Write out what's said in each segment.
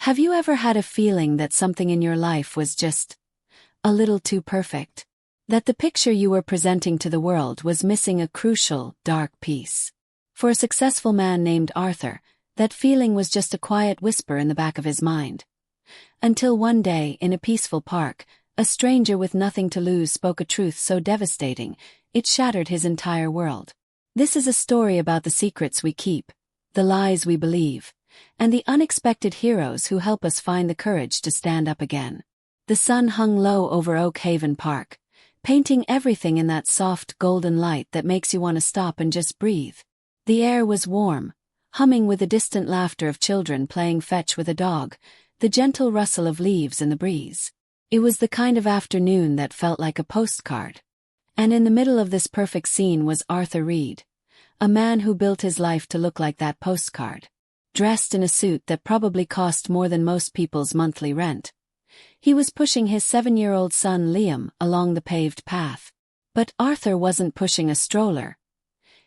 Have you ever had a feeling that something in your life was just a little too perfect? That the picture you were presenting to the world was missing a crucial, dark piece? For a successful man named Arthur, that feeling was just a quiet whisper in the back of his mind. Until one day, in a peaceful park, a stranger with nothing to lose spoke a truth so devastating, it shattered his entire world. This is a story about the secrets we keep, the lies we believe, and the unexpected heroes who help us find the courage to stand up again. The sun hung low over Oak Haven Park, painting everything in that soft golden light that makes you want to stop and just breathe. The air was warm, humming with the distant laughter of children playing fetch with a dog, the gentle rustle of leaves in the breeze. It was the kind of afternoon that felt like a postcard. And in the middle of this perfect scene was Arthur Reed, a man who built his life to look like that postcard. Dressed in a suit that probably cost more than most people's monthly rent, he was pushing his 7-year-old son Liam along the paved path. But Arthur wasn't pushing a stroller.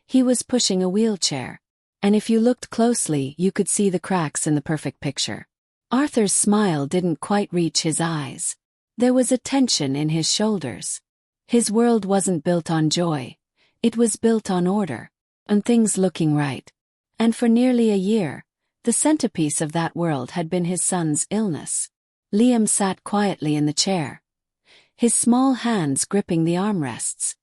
He was pushing a wheelchair. And if you looked closely, you could see the cracks in the perfect picture. Arthur's smile didn't quite reach his eyes. There was a tension in his shoulders. His world wasn't built on joy. It was built on order, and things looking right. And for nearly a year, the centerpiece of that world had been his son's illness. Liam sat quietly in the chair, his small hands gripping the armrests.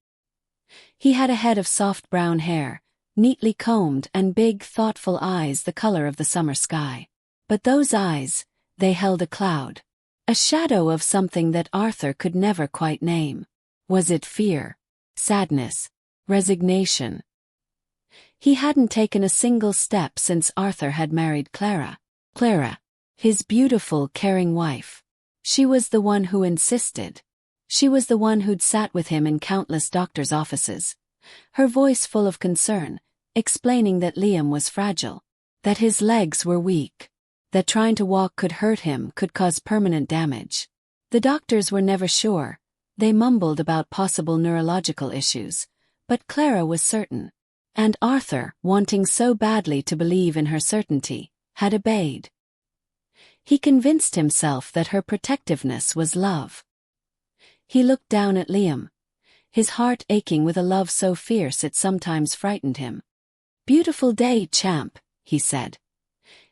He had a head of soft brown hair, neatly combed, and big, thoughtful eyes the color of the summer sky. But those eyes, they held a cloud, a shadow of something that Arthur could never quite name. Was it fear, sadness, resignation? He hadn't taken a single step since Arthur had married Clara, his beautiful, caring wife. She was the one who insisted. She was the one who'd sat with him in countless doctors' offices, her voice full of concern, explaining that Liam was fragile, that his legs were weak, that trying to walk could hurt him, could cause permanent damage. The doctors were never sure. They mumbled about possible neurological issues, but Clara was certain. And Arthur, wanting so badly to believe in her certainty, had obeyed. He convinced himself that her protectiveness was love. He looked down at Liam, his heart aching with a love so fierce it sometimes frightened him. "Beautiful day, champ," he said,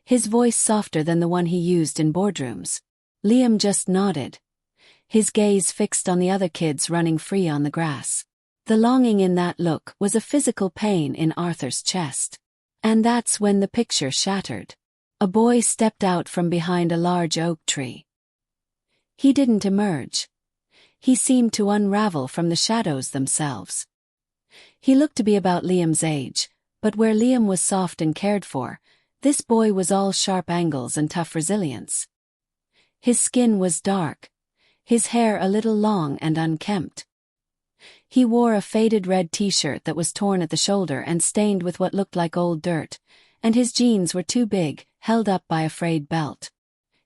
his voice softer than the one he used in boardrooms. Liam just nodded, his gaze fixed on the other kids running free on the grass. The longing in that look was a physical pain in Arthur's chest. And that's when the picture shattered. A boy stepped out from behind a large oak tree. He didn't emerge. He seemed to unravel from the shadows themselves. He looked to be about Liam's age, but where Liam was soft and cared for, this boy was all sharp angles and tough resilience. His skin was dark, his hair a little long and unkempt. He wore a faded red t-shirt that was torn at the shoulder and stained with what looked like old dirt, and his jeans were too big, held up by a frayed belt.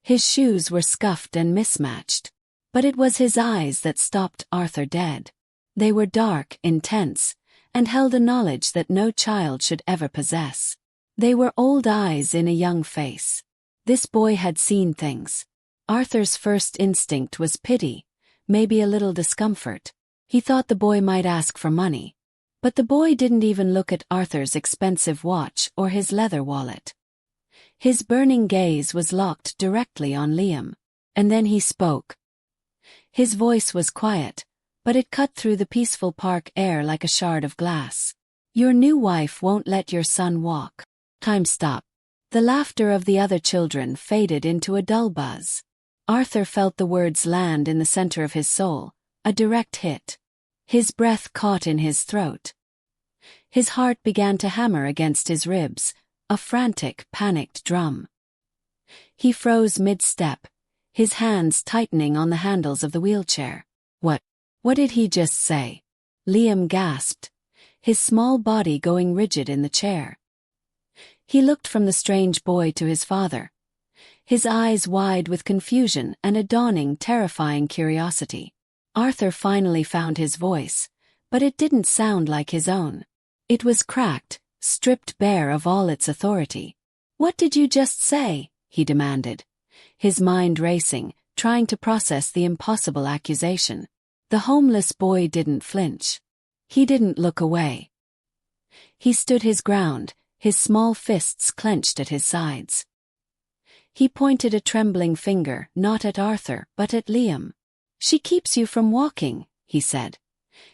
His shoes were scuffed and mismatched. But it was his eyes that stopped Arthur dead. They were dark, intense, and held a knowledge that no child should ever possess. They were old eyes in a young face. This boy had seen things. Arthur's first instinct was pity, maybe a little discomfort. He thought the boy might ask for money. But the boy didn't even look at Arthur's expensive watch or his leather wallet. His burning gaze was locked directly on Liam. And then he spoke. His voice was quiet, but it cut through the peaceful park air like a shard of glass. "Your new wife won't let your son walk." Time stopped. The laughter of the other children faded into a dull buzz. Arthur felt the words land in the center of his soul, a direct hit. His breath caught in his throat. His heart began to hammer against his ribs, a frantic, panicked drum. He froze mid-step, his hands tightening on the handles of the wheelchair. What did he just say?" Liam gasped, his small body going rigid in the chair. He looked from the strange boy to his father, his eyes wide with confusion and a dawning, terrifying curiosity. Arthur finally found his voice, but it didn't sound like his own. It was cracked, stripped bare of all its authority. "What did you just say?" he demanded, his mind racing, trying to process the impossible accusation. The homeless boy didn't flinch. He didn't look away. He stood his ground, his small fists clenched at his sides. He pointed a trembling finger, not at Arthur, but at Liam. "She keeps you from walking," he said,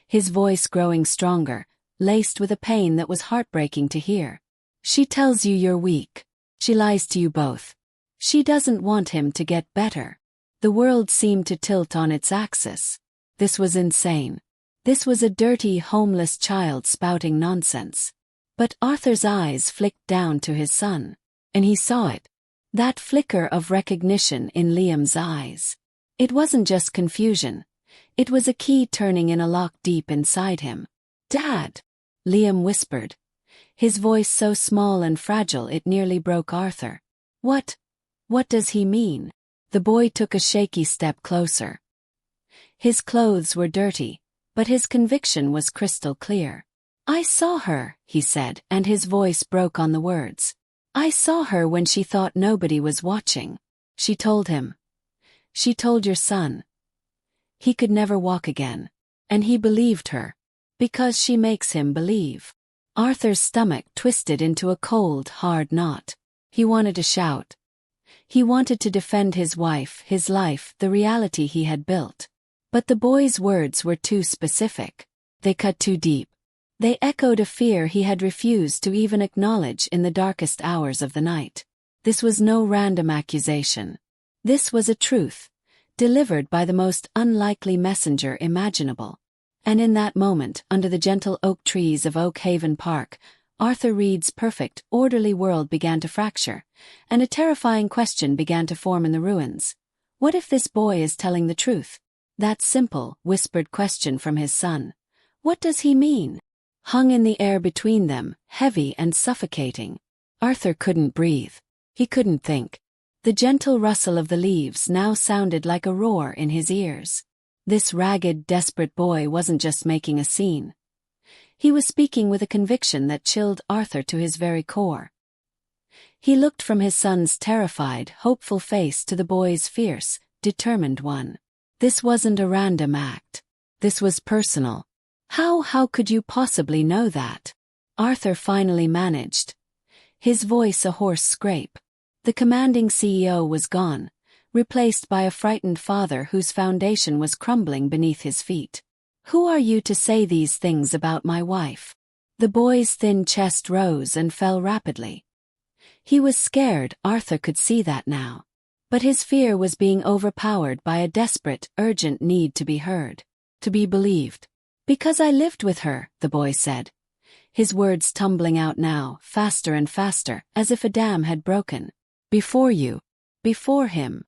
his voice growing stronger, laced with a pain that was heartbreaking to hear. "She tells you you're weak. She lies to you both. She doesn't want him to get better." The world seemed to tilt on its axis. This was insane. This was a dirty, homeless child spouting nonsense. But Arthur's eyes flicked down to his son, and he saw it. That flicker of recognition in Liam's eyes. It wasn't just confusion. It was a key turning in a lock deep inside him. "Dad," Liam whispered, his voice so small and fragile it nearly broke Arthur. What does he mean?" The boy took a shaky step closer. His clothes were dirty, but his conviction was crystal clear. "I saw her," he said, and his voice broke on the words. "I saw her when she thought nobody was watching. She told him. She told your son. He could never walk again. And he believed her. Because she makes him believe." Arthur's stomach twisted into a cold, hard knot. He wanted to shout. He wanted to defend his wife, his life, the reality he had built. But the boy's words were too specific. They cut too deep. They echoed a fear he had refused to even acknowledge in the darkest hours of the night. This was no random accusation. This was a truth, delivered by the most unlikely messenger imaginable. And in that moment, under the gentle oak trees of Oak Haven Park, Arthur Reed's perfect, orderly world began to fracture, and a terrifying question began to form in the ruins. What if this boy is telling the truth? That simple, whispered question from his son. What does he mean? Hung in the air between them, heavy and suffocating. Arthur couldn't breathe. He couldn't think. The gentle rustle of the leaves now sounded like a roar in his ears. This ragged, desperate boy wasn't just making a scene. He was speaking with a conviction that chilled Arthur to his very core. He looked from his son's terrified, hopeful face to the boy's fierce, determined one. This wasn't a random act. This was personal. How could you possibly know that? Arthur finally managed. His voice a hoarse scrape. The commanding CEO was gone, replaced by a frightened father whose foundation was crumbling beneath his feet. "Who are you to say these things about my wife?" The boy's thin chest rose and fell rapidly. He was scared, Arthur could see that now. But his fear was being overpowered by a desperate, urgent need to be heard, to be believed. "Because I lived with her," the boy said, his words tumbling out now, faster and faster, as if a dam had broken. "Before you. Before him."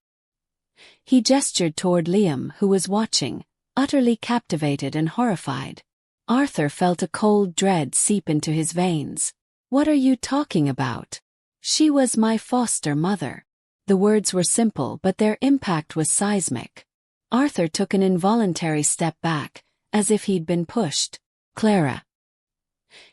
He gestured toward Liam, who was watching, utterly captivated and horrified. Arthur felt a cold dread seep into his veins. "What are you talking about? She was my foster mother." The words were simple, but their impact was seismic. Arthur took an involuntary step back, as if he'd been pushed. Clara.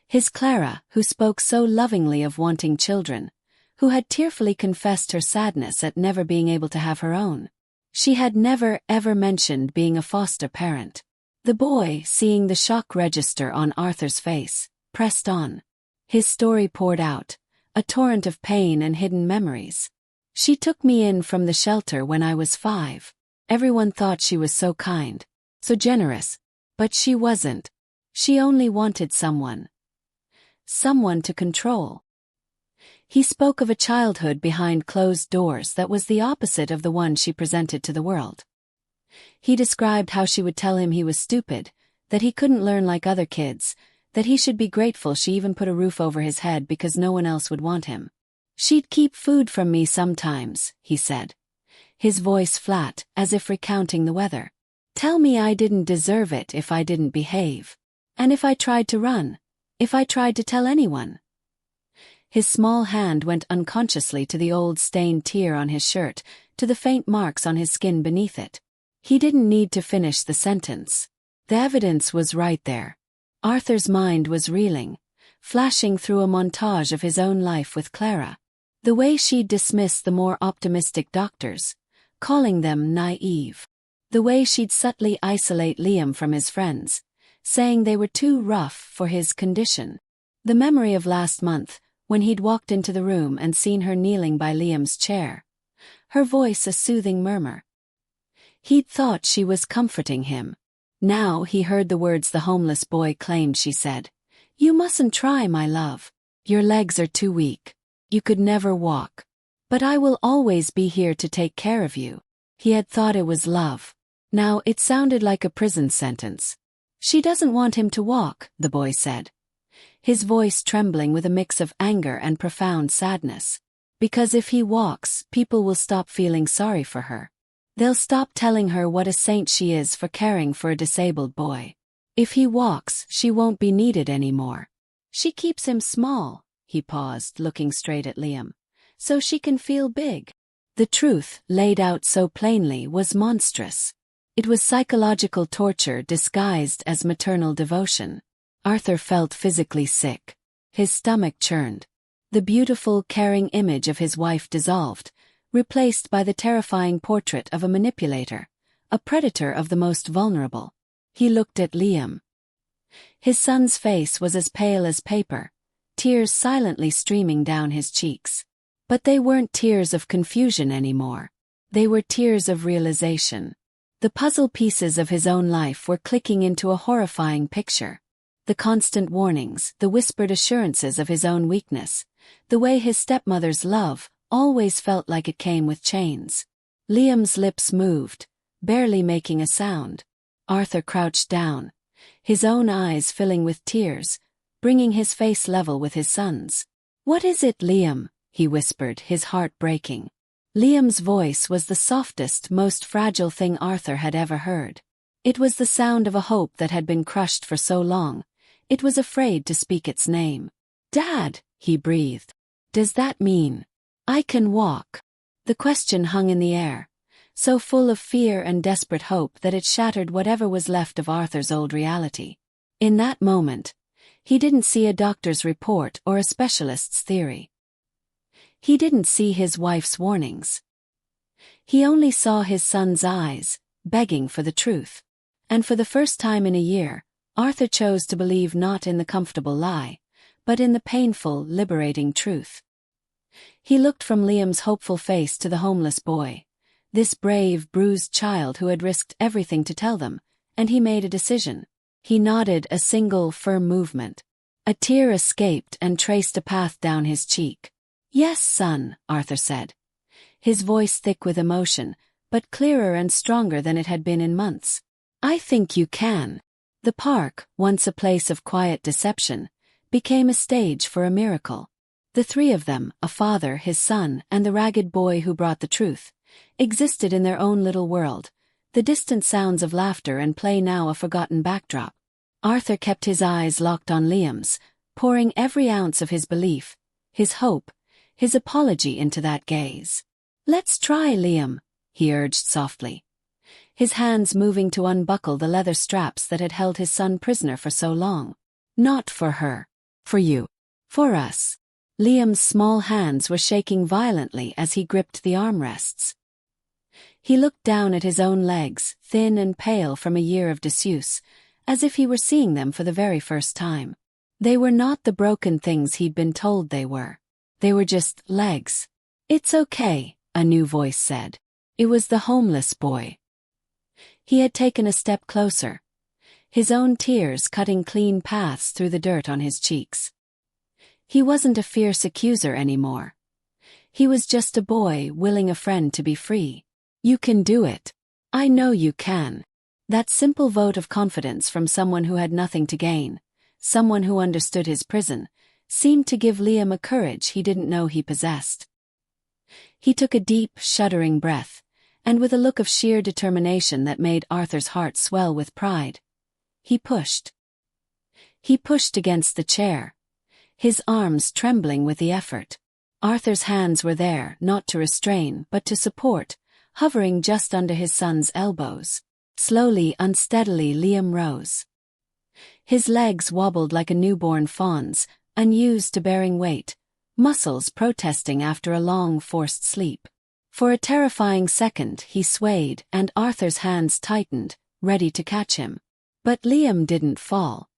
His Clara, who spoke so lovingly of wanting children, who had tearfully confessed her sadness at never being able to have her own. She had never, ever mentioned being a foster parent. The boy, seeing the shock register on Arthur's face, pressed on. His story poured out, a torrent of pain and hidden memories. "She took me in from the shelter when I was 5. Everyone thought she was so kind, so generous, but she wasn't. She only wanted someone to control." He spoke of a childhood behind closed doors that was the opposite of the one she presented to the world. He described how she would tell him he was stupid, that he couldn't learn like other kids, that he should be grateful she even put a roof over his head because no one else would want him. "She'd keep food from me sometimes," he said, his voice flat, as if recounting the weather. "Tell me I didn't deserve it if I didn't behave. And if I tried to run, if I tried to tell anyone." His small hand went unconsciously to the old stained tear on his shirt, to the faint marks on his skin beneath it. He didn't need to finish the sentence. The evidence was right there. Arthur's mind was reeling, flashing through a montage of his own life with Clara. The way she'd dismiss the more optimistic doctors, calling them naive. The way she'd subtly isolate Liam from his friends, saying they were too rough for his condition. The memory of last month, when he'd walked into the room and seen her kneeling by Liam's chair. Her voice a soothing murmur. He'd thought she was comforting him. Now he heard the words the homeless boy claimed she said. "You mustn't try, my love. Your legs are too weak. You could never walk. But I will always be here to take care of you." He had thought it was love. Now it sounded like a prison sentence. "She doesn't want him to walk," the boy said, his voice trembling with a mix of anger and profound sadness. "Because if he walks, people will stop feeling sorry for her. They'll stop telling her what a saint she is for caring for a disabled boy. If he walks, she won't be needed anymore. She keeps him small," he paused, looking straight at Liam, "so she can feel big." The truth, laid out so plainly, was monstrous. It was psychological torture disguised as maternal devotion. Arthur felt physically sick. His stomach churned. The beautiful, caring image of his wife dissolved, replaced by the terrifying portrait of a manipulator, a predator of the most vulnerable. He looked at Liam. His son's face was as pale as paper, tears silently streaming down his cheeks. But they weren't tears of confusion anymore. They were tears of realization. The puzzle pieces of his own life were clicking into a horrifying picture. The constant warnings, the whispered assurances of his own weakness, the way his stepmother's love always felt like it came with chains. Liam's lips moved, barely making a sound. Arthur crouched down, his own eyes filling with tears, bringing his face level with his son's. "What is it, Liam?" he whispered, his heart breaking. Liam's voice was the softest, most fragile thing Arthur had ever heard. It was the sound of a hope that had been crushed for so long. It was afraid to speak its name. "Dad," he breathed. "Does that mean I can walk?" The question hung in the air, so full of fear and desperate hope that it shattered whatever was left of Arthur's old reality. In that moment, he didn't see a doctor's report or a specialist's theory. He didn't see his wife's warnings. He only saw his son's eyes, begging for the truth. And for the first time in a year, Arthur chose to believe not in the comfortable lie, but in the painful, liberating truth. He looked from Liam's hopeful face to the homeless boy, this brave, bruised child who had risked everything to tell them, and he made a decision. He nodded, a single, firm movement. A tear escaped and traced a path down his cheek. "Yes, son," Arthur said, his voice thick with emotion, but clearer and stronger than it had been in months. "I think you can." The park, once a place of quiet deception, became a stage for a miracle. The three of them, a father, his son, and the ragged boy who brought the truth, existed in their own little world, the distant sounds of laughter and play now a forgotten backdrop. Arthur kept his eyes locked on Liam's, pouring every ounce of his belief, his hope, his apology into that gaze. "Let's try, Liam," he urged softly, his hands moving to unbuckle the leather straps that had held his son prisoner for so long. "Not for her. For you. For us." Liam's small hands were shaking violently as he gripped the armrests. He looked down at his own legs, thin and pale from a year of disuse, as if he were seeing them for the very first time. They were not the broken things he'd been told they were. They were just legs. "It's okay," a new voice said. It was the homeless boy. He had taken a step closer, his own tears cutting clean paths through the dirt on his cheeks. He wasn't a fierce accuser anymore. He was just a boy willing a friend to be free. "You can do it. I know you can." That simple vote of confidence from someone who had nothing to gain, someone who understood his prison, seemed to give Liam a courage he didn't know he possessed. He took a deep, shuddering breath, and with a look of sheer determination that made Arthur's heart swell with pride, he pushed. He pushed against the chair, his arms trembling with the effort. Arthur's hands were there, not to restrain, but to support, hovering just under his son's elbows. Slowly, unsteadily, Liam rose. His legs wobbled like a newborn fawn's, unused to bearing weight, muscles protesting after a long forced sleep. For a terrifying second he swayed and Arthur's hands tightened, ready to catch him. But Liam didn't fall.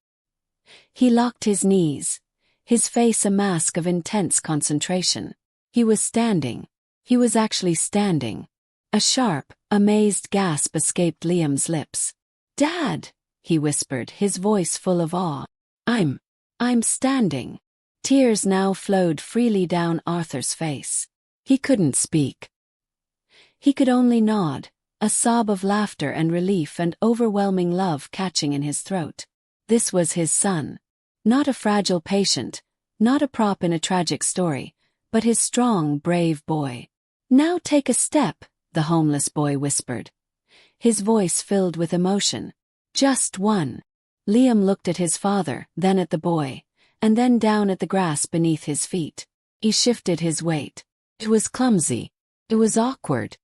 He locked his knees, his face a mask of intense concentration. He was standing. He was actually standing. A sharp, amazed gasp escaped Liam's lips. "Dad!" he whispered, his voice full of awe. I'm standing." Tears now flowed freely down Arthur's face. He couldn't speak. He could only nod, a sob of laughter and relief and overwhelming love catching in his throat. This was his son. Not a fragile patient, not a prop in a tragic story, but his strong, brave boy. "Now take a step," the homeless boy whispered, his voice filled with emotion. "Just one." Liam looked at his father, then at the boy, and then down at the grass beneath his feet. He shifted his weight. It was clumsy. It was awkward.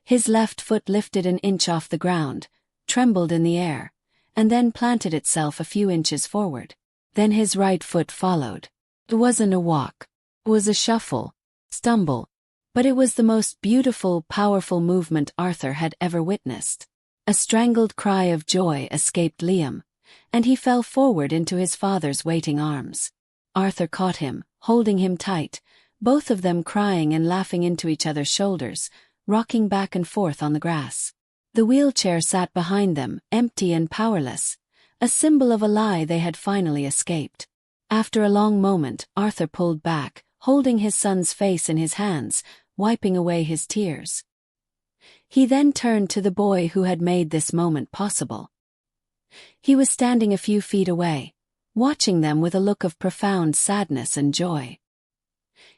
His left foot lifted an inch off the ground, trembled in the air, and then planted itself a few inches forward. Then his right foot followed. It wasn't a walk. It was a shuffle, stumble, but it was the most beautiful, powerful movement Arthur had ever witnessed. A strangled cry of joy escaped Liam, and he fell forward into his father's waiting arms. Arthur caught him, holding him tight, both of them crying and laughing into each other's shoulders, rocking back and forth on the grass. The wheelchair sat behind them, empty and powerless, a symbol of a lie they had finally escaped. After a long moment, Arthur pulled back, holding his son's face in his hands, wiping away his tears. He then turned to the boy who had made this moment possible. He was standing a few feet away, watching them with a look of profound sadness and joy.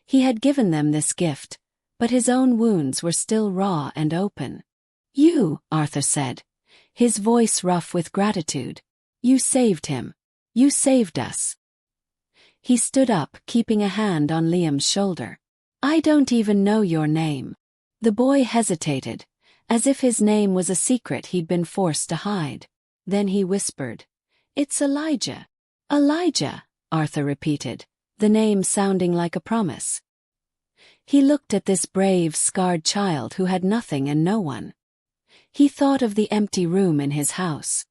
He had given them this gift, but his own wounds were still raw and open. "You," Arthur said, his voice rough with gratitude. "You saved him. You saved us." He stood up, keeping a hand on Liam's shoulder. "I don't even know your name." The boy hesitated, as if his name was a secret he'd been forced to hide. Then he whispered, "It's Elijah." "Elijah," Arthur repeated, the name sounding like a promise. He looked at this brave, scarred child who had nothing and no one. He thought of the empty room in his house.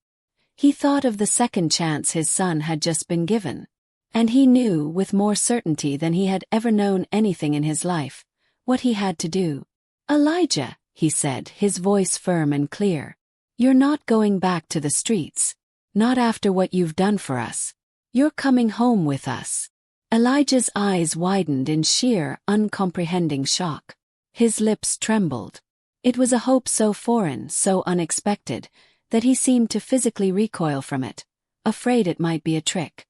He thought of the second chance his son had just been given. And he knew, with more certainty than he had ever known anything in his life, what he had to do. "Elijah," he said, his voice firm and clear, "you're not going back to the streets. Not after what you've done for us. You're coming home with us." Elijah's eyes widened in sheer, uncomprehending shock. His lips trembled. It was a hope so foreign, so unexpected, that he seemed to physically recoil from it, afraid it might be a trick.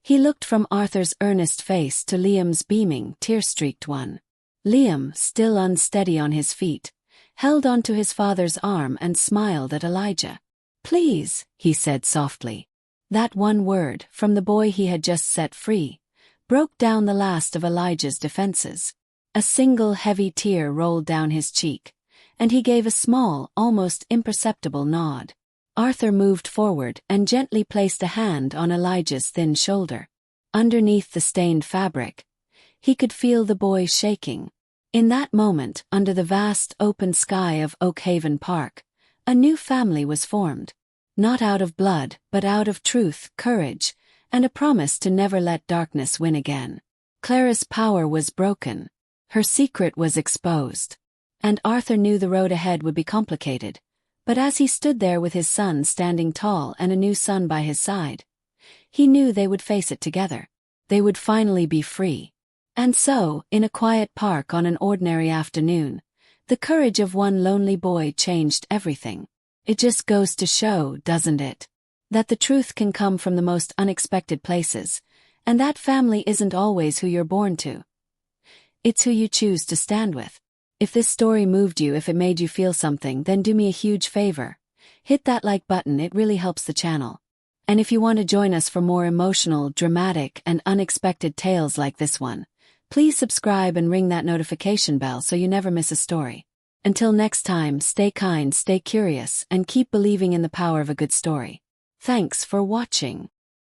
He looked from Arthur's earnest face to Liam's beaming, tear-streaked one. Liam, still unsteady on his feet, held onto his father's arm and smiled at Elijah. "Please," he said softly. That one word, from the boy he had just set free, broke down the last of Elijah's defenses. A single heavy tear rolled down his cheek, and he gave a small, almost imperceptible nod. Arthur moved forward and gently placed a hand on Elijah's thin shoulder. Underneath the stained fabric, he could feel the boy shaking. In that moment, under the vast open sky of Oak Haven Park, a new family was formed. Not out of blood, but out of truth, courage, and a promise to never let darkness win again. Clara's power was broken. Her secret was exposed. And Arthur knew the road ahead would be complicated. But as he stood there with his son standing tall and a new son by his side, he knew they would face it together. They would finally be free. And so, in a quiet park on an ordinary afternoon, the courage of one lonely boy changed everything. It just goes to show, doesn't it, that the truth can come from the most unexpected places, and that family isn't always who you're born to. It's who you choose to stand with. If this story moved you, if it made you feel something, then do me a huge favor. Hit that like button, it really helps the channel. And if you want to join us for more emotional, dramatic, and unexpected tales like this one, please subscribe and ring that notification bell so you never miss a story. Until next time, stay kind, stay curious, and keep believing in the power of a good story. Thanks for watching.